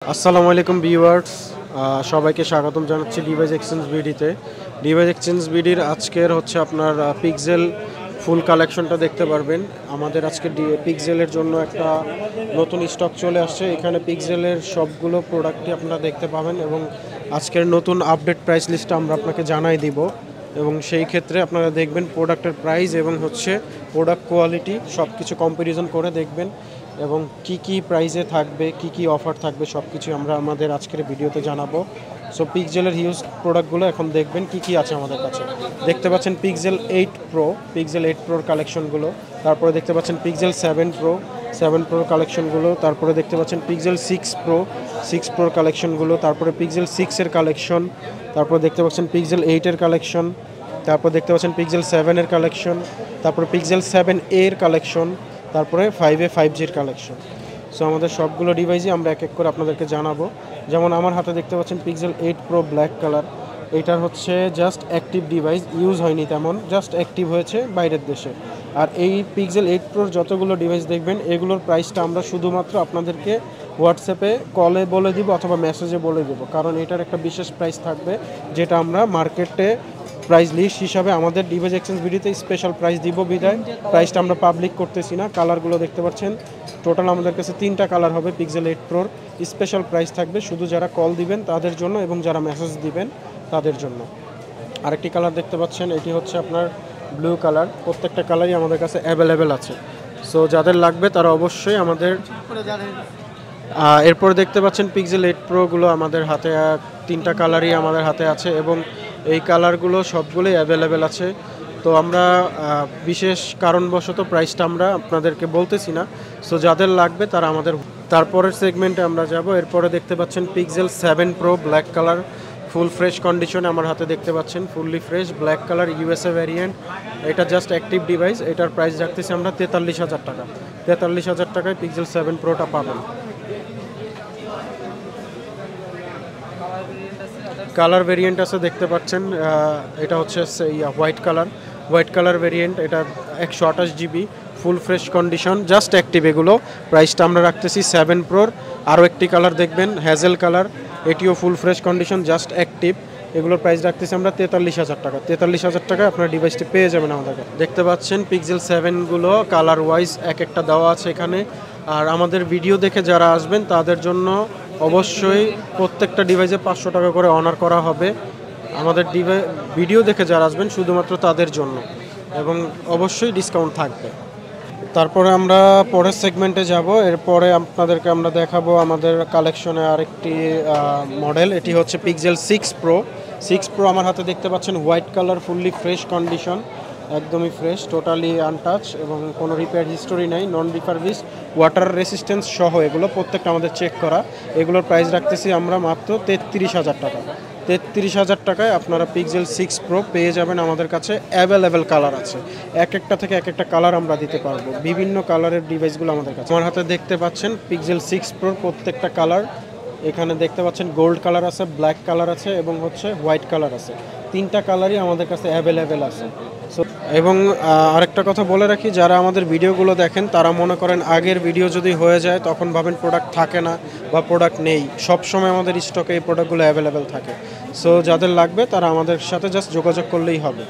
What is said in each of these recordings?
আসসালামু আলাইকুম ভিউয়ার্স, সবাইকে স্বাগতম জানাচ্ছি ডিভাইস এক্সচেঞ্জ বিডিতে। ডিভাইস এক্সচেঞ্জ বিডির আজকের হচ্ছে আপনার পিক্সেল ফুল কালেকশনটা দেখতে পারবেন। আমাদের আজকে পিক্সেলের জন্য একটা নতুন স্টক চলে আসছে। এখানে পিক্সেলের সবগুলো প্রোডাক্টই আপনারা দেখতে পাবেন এবং আজকের নতুন আপডেট প্রাইস লিস্টটা আমরা আপনাকে জানাই দিব এবং সেই ক্ষেত্রে আপনারা দেখবেন প্রোডাক্টের প্রাইস এবং হচ্ছে প্রোডাক্ট কোয়ালিটি সব কিছু কম্প্যারিজন করে দেখবেন এবং কি কি প্রাইসে থাকবে, কি কি অফার থাকবে সব কিছু আমরা আমাদের আজকের ভিডিওতে জানাবো। সো পিক্সেলের হিউজ প্রোডাক্টগুলো এখন দেখবেন কি কি আছে আমাদের কাছে। দেখতে পাচ্ছেন পিক্সেল 8 প্রো, পিক্সেল 8 প্রোর কালেকশনগুলো। তারপরে দেখতে পাচ্ছেন পিক্সেল 7 প্রো, 7 প্রোর কালেকশনগুলো। তারপরে দেখতে পাচ্ছেন পিক্সেল 6 প্রো, 6 প্রোর কালেকশনগুলো। তারপরে পিক্সেল 6 এর কালেকশন। তারপরে দেখতে পাচ্ছেন পিক্সেল 8 এর কালেকশন। তারপর দেখতে পাচ্ছেন পিক্সেল 7 এর কালেকশন। তারপরে পিক্সেল 7a এর কালেকশন। তারপরে 5A 5Gর কালেকশন। সো আমাদের সবগুলো ডিভাইসই আমরা এক এক করে আপনাদেরকে জানাবো। যেমন আমার হাতে দেখতে পাচ্ছেন পিক্সেল 8 প্রো ব্ল্যাক কালার। এইটার হচ্ছে জাস্ট অ্যাক্টিভ ডিভাইস, ইউজ হয়নি তেমন, জাস্ট অ্যাক্টিভ হয়েছে বাইরের দেশে। আর এই পিক্সেল 8 প্রোর যতগুলো ডিভাইস দেখবেন এগুলোর প্রাইসটা আমরা শুধুমাত্র আপনাদেরকে হোয়াটসঅ্যাপে কলে বলে দিব অথবা মেসেজে বলে দেবো, কারণ এটার একটা বিশেষ প্রাইস থাকবে যেটা আমরা মার্কেটে প্রাইস লিস্ট হিসাবে আমাদের ডিভাইস এক্সচেঞ্জ ভিডিওতে স্পেশাল প্রাইস দিব বিদায় প্রাইসটা আমরা পাবলিক করতেছি না। কালারগুলো দেখতে পাচ্ছেন, টোটাল আমাদের কাছে 3টা কালার হবে পিক্সেল 8 প্রোর। স্পেশাল প্রাইস থাকবে শুধু যারা কল দিবেন তাদের জন্য এবং যারা মেসেজ দিবেন তাদের জন্য। আরেকটি কালার দেখতে পাচ্ছেন, এটি হচ্ছে আপনার ব্লু কালার। প্রত্যেকটা কালারই আমাদের কাছে অ্যাভেলেবেল আছে। সো যাদের লাগবে তারা অবশ্যই আমাদের এরপর দেখতে পাচ্ছেন পিক্সেল 8 প্রোগুলো আমাদের হাতে 3টা কালারই আমাদের হাতে আছে এবং এই কালারগুলো সবগুলোই অ্যাভেলেবেল আছে। তো আমরা বিশেষ কারণবশত প্রাইসটা আমরা আপনাদেরকে বলতেছি না। সো যাদের লাগবে তারা আমাদের তারপরের সেগমেন্টে আমরা যাব। এরপরে দেখতে পাচ্ছেন pixel 7 pro black colour, full fresh কন্ডিশনে আমার হাতে দেখতে পাচ্ছেন, fully fresh black colour USA variant. এটা জাস্ট অ্যাক্টিভ ডিভাইস। এটার প্রাইস রাখতেছি আমরা 43,000 টাকা। 43,000 টাকায় পিক্সেল 7 প্রোটা পাবেন। কালার ভেরিয়েন্ট আছে দেখতে পাচ্ছেন, এটা হচ্ছে হোয়াইট কালার ভেরিয়েন্ট। এটা 128 GB, full fresh condition, just active. এগুলো প্রাইসটা আমরা রাখতেছি 7 প্রোর। আরও একটি কালার দেখবেন হ্যাজেল কালার, এটিও full fresh condition, just active. এগুলোর প্রাইস রাখতেছি আমরা 43,000 টাকা। 43,000 টাকায় আপনার ডিভাইসটি পেয়ে যাবেন আমাদের কাছে। দেখতে পাচ্ছেন পিক্সেল 7গুলো কালার ওয়াইজ এক একটা দেওয়া আছে এখানে। আর আমাদের ভিডিও দেখে যারা আসবেন তাদের জন্য অবশ্যই প্রত্যেকটা ডিভাইসে 500 টাকা করে অনার করা হবে। আমাদের ভিডিও দেখে যারা আসবেন শুধুমাত্র তাদের জন্য, এবং অবশ্যই ডিসকাউন্ট থাকবে। তারপরে আমরা পরের সেগমেন্টে যাব। এরপরে আপনাদেরকে আমরা দেখাবো আমাদের কালেকশনে আরেকটি মডেল। এটি হচ্ছে পিক্সেল 6 প্রো। 6 প্রো আমার হাতে দেখতে পাচ্ছেন white colour, fully fresh condition, একদমই ফ্রেশ, টোটালি আনটাচ এবং কোনো রিপেয়ার হিস্টোরি নাই, নন রিফারবিশ, ওয়াটার রেসিস্ট্যান্স সহ এগুলো প্রত্যেকটা আমাদের চেক করা। এগুলোর প্রাইস রাখতেছি আমরা মাত্র 33,000 টাকা। 33,000 টাকায় আপনারা পিক্সেল 6 প্রো পেয়ে যাবেন আমাদের কাছে। অ্যাভেলেবেল কালার আছে, এক একটা থেকে এক একটা কালার আমরা দিতে পারবো। বিভিন্ন কালারের ডিভাইসগুলো আমাদের কাছে। আমার হাতে দেখতে পাচ্ছেন পিক্সেল 6 প্রোর প্রত্যেকটা কালার। এখানে দেখতে পাচ্ছেন গোল্ড কালার আছে, ব্ল্যাক কালার আছে এবং হচ্ছে হোয়াইট কালার আছে। 3টা কালারই আমাদের কাছে অ্যাভেলেবেল আছে। সো এবং আরেকটা কথা বলে রাখি, যারা আমাদের ভিডিওগুলো দেখেন তারা মনে করেন আগের ভিডিও যদি হয়ে যায় তখন ভাবেন প্রোডাক্ট থাকে না বা প্রোডাক্ট নেই। সব সময় আমাদের স্টকে এই প্রোডাক্টগুলো অ্যাভেলেবেল থাকে। সো যাদের লাগবে তারা আমাদের সাথে জাস্ট যোগাযোগ করলেই হবে।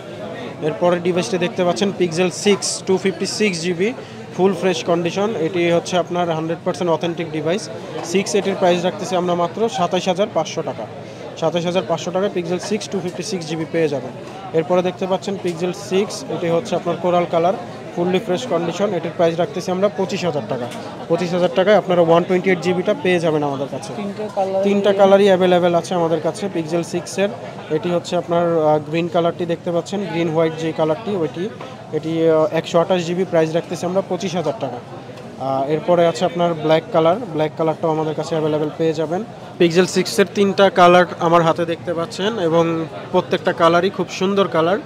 এরপরের ডিভাইসটি দেখতে পাচ্ছেন pixel 6 256 GB, full fresh condition. এটি হচ্ছে আপনার 100% অথেন্টিক ডিভাইস। 6 এটির প্রাইস রাখতেছি আমরা মাত্র 27,500 টাকা। 27,500 টাকায় পিক্সেল 6 256 জিবি পেয়ে যাবেন। এরপরে দেখতে পাচ্ছেন পিক্সেল 6, এটি হচ্ছে আপনার coral colour, fully fresh condition. এটির প্রাইস রাখতেছি আমরা 25,000 টাকা। 25,000 টাকায় আপনারা 128 জিবিটা পেয়ে যাবেন আমাদের কাছে। 3টা কালারই অ্যাভেলেবেল আছে আমাদের কাছে পিক্সেল 6-এর। এটি হচ্ছে আপনার গ্রিন কালারটি দেখতে পাচ্ছেন, গ্রিন হোয়াইট যে কালারটি এটি 128 জিবি, প্রাইস রাখতেছি আমরা 25,000 টাকা। এরপরে আছে আপনার ব্ল্যাক কালারটাও আমাদের কাছে অ্যাভেলেবেল পেয়ে যাবেন। পিক্সেল 6-এর 3টা কালার আমার হাতে দেখতে পাচ্ছেন এবং প্রত্যেকটা কালারই খুব সুন্দর কালার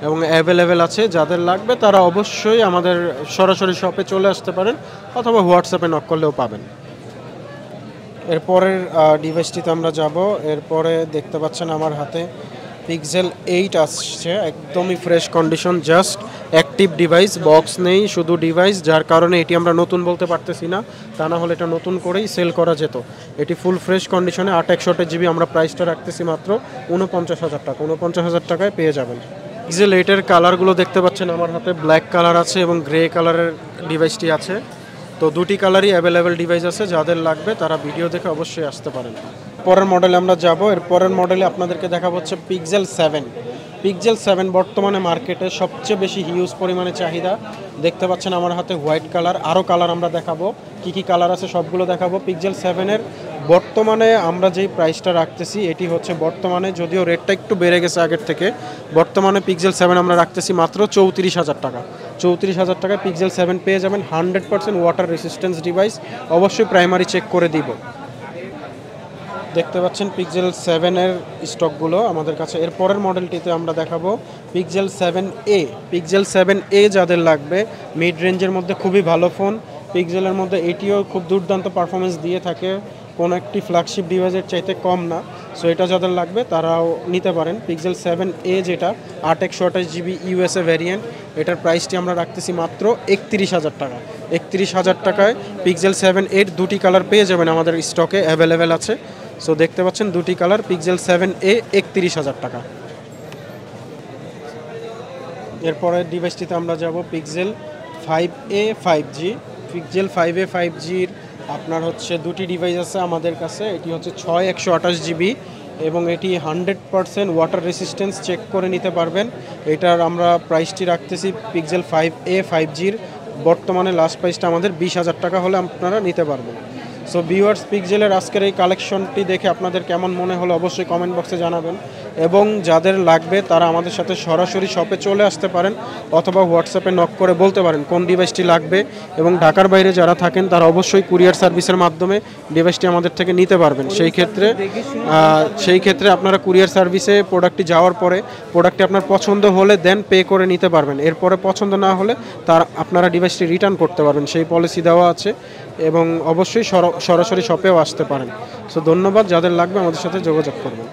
এবং অ্যাভেলেবেল আছে। যাদের লাগবে তারা অবশ্যই আমাদের সরাসরি শপে চলে আসতে পারেন অথবা হোয়াটসঅ্যাপে নক করলেও পাবেন। এরপরের ডিভাইসটিতে আমরা যাব। এরপরে দেখতে পাচ্ছেন আমার হাতে পিক্সেল 8 আসছে, একদমই fresh condition, just active device, box নেই, শুধু ডিভাইস, যার কারণে এটি আমরা নতুন বলতে পারতেছি না। তা না হলে এটা নতুন করেই সেল করা যেত। এটি ফুল ফ্রেশ কন্ডিশনে 8 জিবি, আমরা প্রাইসটা রাখতেছি মাত্র 49,000 টাকা। 49,000 টাকায় পেয়ে যাবেন। পিক্সেল 8-এর কালারগুলো দেখতে পাচ্ছেন আমার হাতে, ব্ল্যাক কালার আছে এবং গ্রে কালারের ডিভাইসটি আছে। তো দুটি কালারই অ্যাভেলেবেল ডিভাইস আছে, যাদের লাগবে তারা ভিডিও দেখে অবশ্যই আসতে পারেন। পরের মডেলে আমরা যাব। এর পরের মডেলে আপনাদেরকে দেখাবো হচ্ছে পিক্সেল 7। পিক্সেল 7 বর্তমানে মার্কেটে সবচেয়ে বেশি হিউজ পরিমাণে চাহিদা। দেখতে পাচ্ছেন আমার হাতে হোয়াইট কালার, আরও কালার আমরা দেখাবো, কি কালার আছে সবগুলো দেখাবো। পিক্সেল 7-এর বর্তমানে আমরা যেই প্রাইসটা রাখতেছি এটি হচ্ছে বর্তমানে, যদিও রেটটা একটু বেড়ে গেছে আগের থেকে, বর্তমানে পিক্সেল 7 আমরা রাখতেছি মাত্র 34,000 টাকা। 34,000 টাকায় পিক্সেল 7 পেয়ে যাবেন। 100% ওয়াটার রেসিস্ট্যান্স ডিভাইস, অবশ্যই প্রাইমারি চেক করে দিব। দেখতে পাচ্ছেন পিক্সেল 7-এর স্টকগুলো আমাদের কাছে। এর পরের মডেলটিতে আমরা দেখাবো পিক্সেল 7a। পিক্সেল 7a যাদের লাগবে, মিড রেঞ্জের মধ্যে খুবই ভালো ফোন। পিক্সেলের মধ্যে এটিও খুব দুর্দান্ত পারফরমেন্স দিয়ে থাকে, কোনো একটি ফ্ল্যাগশিপ ডিভাইসের চাইতে কম না। সো এটা যাদের লাগবে তারাও নিতে পারেন। পিক্সেল 7a যেটা 8 জিবি ইউএসএ ভ্যারিয়েন্ট, এটার প্রাইসটি আমরা রাখতেছি মাত্র 31,000 টাকা। 31,000 টাকায় পিক্সেল 7a দুটি কালার পেয়ে যাবেন, আমাদের স্টকে অ্যাভেলেবেল আছে। সো দেখতে পাচ্ছেন দুটি কালার, পিক্সেল 7a 31,000 টাকা। এরপরের ডিভাইসটিতে আমরা যাব pixel 5a 5G। Pixel 5a 5Gর আপনার হচ্ছে দুটি ডিভাইস আছে আমাদের কাছে। এটি হচ্ছে 128 জিবি এবং এটি 100% ওয়াটার রেসিস্ট্যান্স চেক করে নিতে পারবেন। এটার আমরা প্রাইসটি রাখতেছি পিক্সেল 5a 5Gর বর্তমানে লাস্ট প্রাইসটা আমাদের 20,000 টাকা হলে আপনারা নিতে পারবেন। সো ভিউয়ার্স, পিক্সেলের আজকের এই কালেকশনটি দেখে আপনাদের কেমন মনে হলো অবশ্যই কমেন্ট বক্সে জানাবেন, এবং যাদের লাগবে তারা আমাদের সাথে সরাসরি শপে চলে আসতে পারেন অথবা হোয়াটসঅ্যাপে নক করে বলতে পারেন কোন ডিভাইসটি লাগবে। এবং ঢাকার বাইরে যারা থাকেন তারা অবশ্যই কুরিয়ার সার্ভিসের মাধ্যমে ডিভাইসটি আমাদের থেকে নিতে পারবেন। সেই ক্ষেত্রে আপনারা কুরিয়ার সার্ভিসে প্রোডাক্টটি যাওয়ার পরে প্রোডাক্টটি আপনার পছন্দ হলে দেন পে করে নিতে পারবেন। এরপরে পছন্দ না হলে আপনারা ডিভাইসটি রিটার্ন করতে পারবেন, সেই পলিসি দেওয়া আছে। এবং অবশ্যই সরাসরি শপেও আসতে পারেন। সো ধন্যবাদ, যাদের লাগবে আমাদের সাথে যোগাযোগ করবেন।